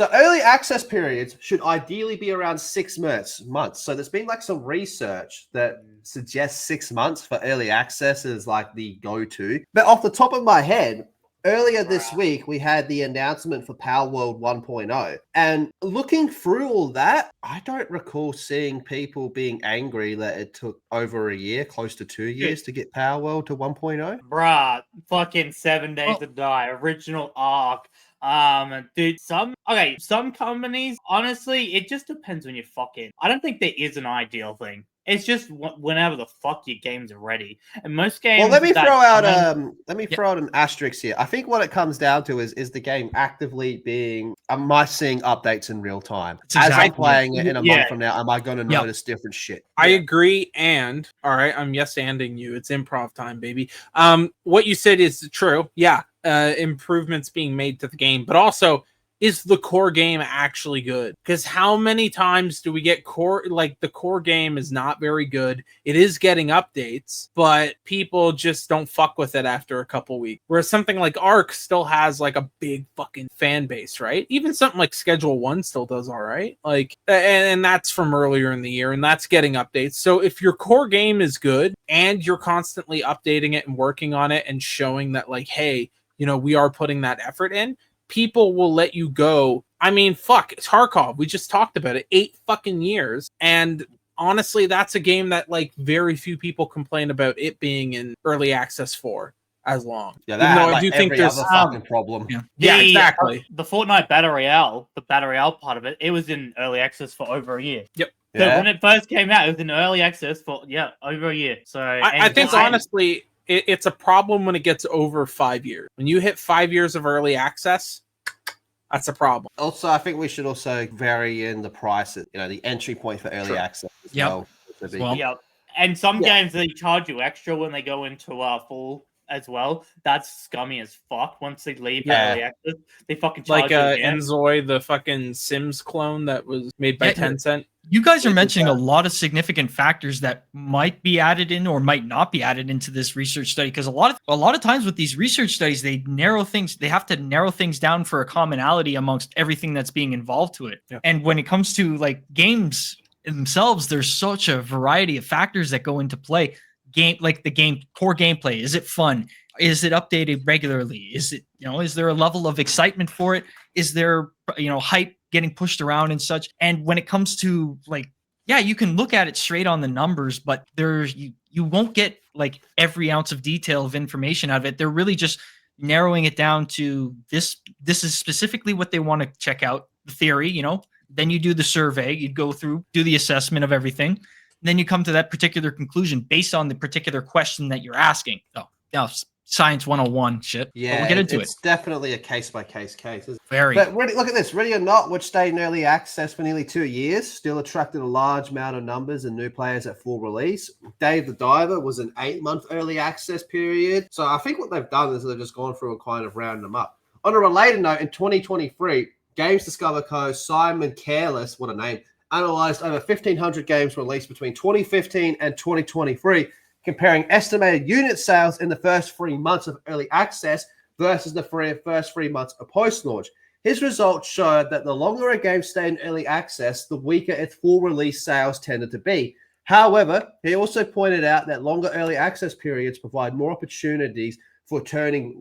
So early access periods should ideally be around 6 months. So there's been like some research that suggests 6 months for early access is like the go-to. But off the top of my head, earlier this week, we had the announcement for Power World 1.0. And looking through all that, I don't recall seeing people being angry that it took over a year, close to 2 years to get Power World to 1.0. Bruh, fucking 7 Days to Die, original arc. Dude, some companies, honestly, it just depends when you're fucking. I don't think there is an ideal thing. It's just whenever the fuck your games are ready. And most games. Well, let me throw out an asterisk here. I think what it comes down to is the game actively being. Am I seeing updates in real time? As I'm playing it in a month from now, am I going to notice different shit? I agree. And all right, I'm yes-anding you. It's improv time, baby. What you said is true. Yeah. Improvements being made to the game, but also, is the core game actually good? Because how many times do we get the core game is not very good. It is getting updates, but people just don't fuck with it after a couple weeks. Whereas something like Ark still has like a big fucking fan base, right? Even something like Schedule 1 still does all right. Like, and that's from earlier in the year, and that's getting updates. So if your core game is good and you're constantly updating it and working on it and showing that like, hey, we are putting that effort in, people will let you go. I mean, fuck, it's Tarkov. We just talked about it. 8 fucking years. And honestly, that's a game that like very few people complain about it being in early access for as long. Yeah, that I do think there's a fucking problem. Yeah, exactly. The Fortnite Battle Royale, the Battle Royale part of it was in early access for over a year. Yep. So when it first came out, it was in early access for over a year. So I think honestly, it's a problem when it gets over 5 years. When you hit 5 years of early access, that's a problem. Also, I think we should also vary in the price, the entry point for early access as well. Yeah, and some games they charge you extra when they go into full as well. That's scummy as fuck. Once they leave early access, they fucking charge you again. Enzoi, the fucking Sims clone that was made by Tencent. You guys are mentioning a lot of significant factors that might be added in or might not be added into this research study, because a lot of times with these research studies, they have to narrow things down for a commonality amongst everything that's being involved to it. Yeah. And when it comes to like games themselves, there's such a variety of factors that go into play. Core gameplay, is it fun? Is it updated regularly? Is it, is there a level of excitement for it? Is there, hype getting pushed around and such? And when it comes to you can look at it straight on the numbers, but you won't get like every ounce of detail of information out of it. They're really just narrowing it down to this is specifically what they want to check out, the theory, then you do the survey, you go through, do the assessment of everything. Then you come to that particular conclusion based on the particular question that you're asking. Oh, now Science 101 shit. Yeah, but we'll get into it's definitely a case-by-case case. Very. But look at this. Ready or Not, which stayed in early access for nearly 2 years, still attracted a large amount of numbers and new players at full release. Dave the Diver was an 8-month early access period. So I think what they've done is they've just gone through and kind of rounded them up. On a related note, in 2023, Games Discover Co. Simon Careless, what a name, analyzed over 1,500 games released between 2015 and 2023, comparing estimated unit sales in the first 3 months of early access versus the first 3 months of post-launch. His results showed that the longer a game stayed in early access, the weaker its full release sales tended to be. However, he also pointed out that longer early access periods provide more opportunities for turning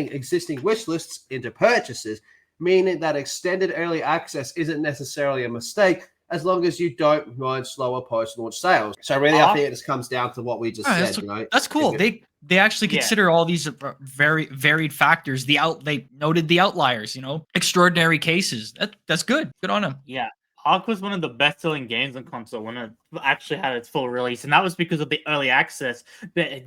existing wish lists into purchases, meaning that extended early access isn't necessarily a mistake as long as you don't mind slower post-launch sales. So really, I think it just comes down to what we just said. That's cool. They actually consider all these very varied factors. They noted the outliers, extraordinary cases. That's good. Good on them. Yeah. Ark was one of the best-selling games on console when it actually had its full release, and that was because of the early access.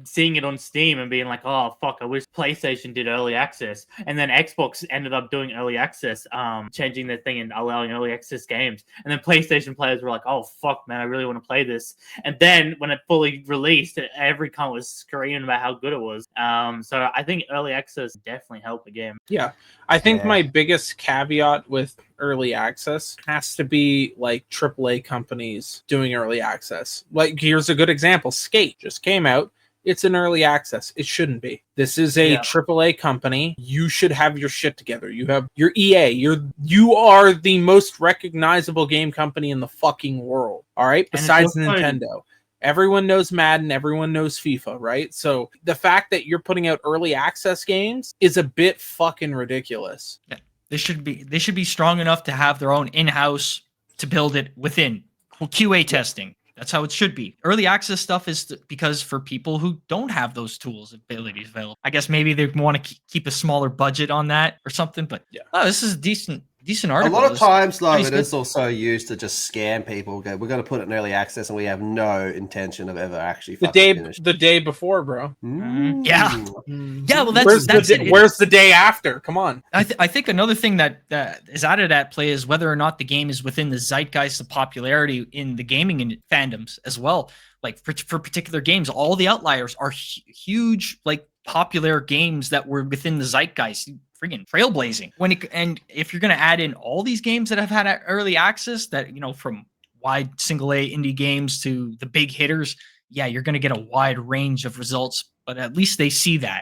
Seeing it on Steam and being like, "Oh fuck, I wish PlayStation did early access," and then Xbox ended up doing early access, changing their thing and allowing early access games. And then PlayStation players were like, "Oh fuck, man, I really want to play this." And then when it fully released, every cunt was screaming about how good it was. So I think early access definitely helped the game. Yeah, I think my biggest caveat with early access has to be like AAA companies doing early access. Like, here's a good example. Skate just came out. it's an early access. It shouldn't be. This is a Yeah. AAA company. You should have your shit together. You have your EA. You are the most recognizable game company in the fucking world. All right, And it's besides also- Nintendo. Everyone knows Madden, everyone knows FIFA, right? So the fact that you're putting out early access games is a bit fucking ridiculous. They should be strong enough to have their own in-house to build it within QA testing. That's how it should be. Early access stuff is because for people who don't have those tools abilities available. I guess maybe they want to keep a smaller budget on that or something. But Yeah. oh, this is a decent A article. lot of times, though, pretty it good. is also used to just scam people. Go, we're going to put it in early access, and we have no intention of ever actually finishing. The day before, bro. Mm. Yeah. Yeah, well, Where's that's it. Where's the day after? Come on. I think another thing that is added at play is whether or not the game is within the zeitgeist of popularity in the gaming fandoms as well. Like for particular games, all the outliers are huge, like popular games that were within the zeitgeist. Friggin' trailblazing. And if you're gonna add in all these games that have had early access, that from wide single A indie games to the big hitters, yeah, you're gonna get a wide range of results. But at least they see that.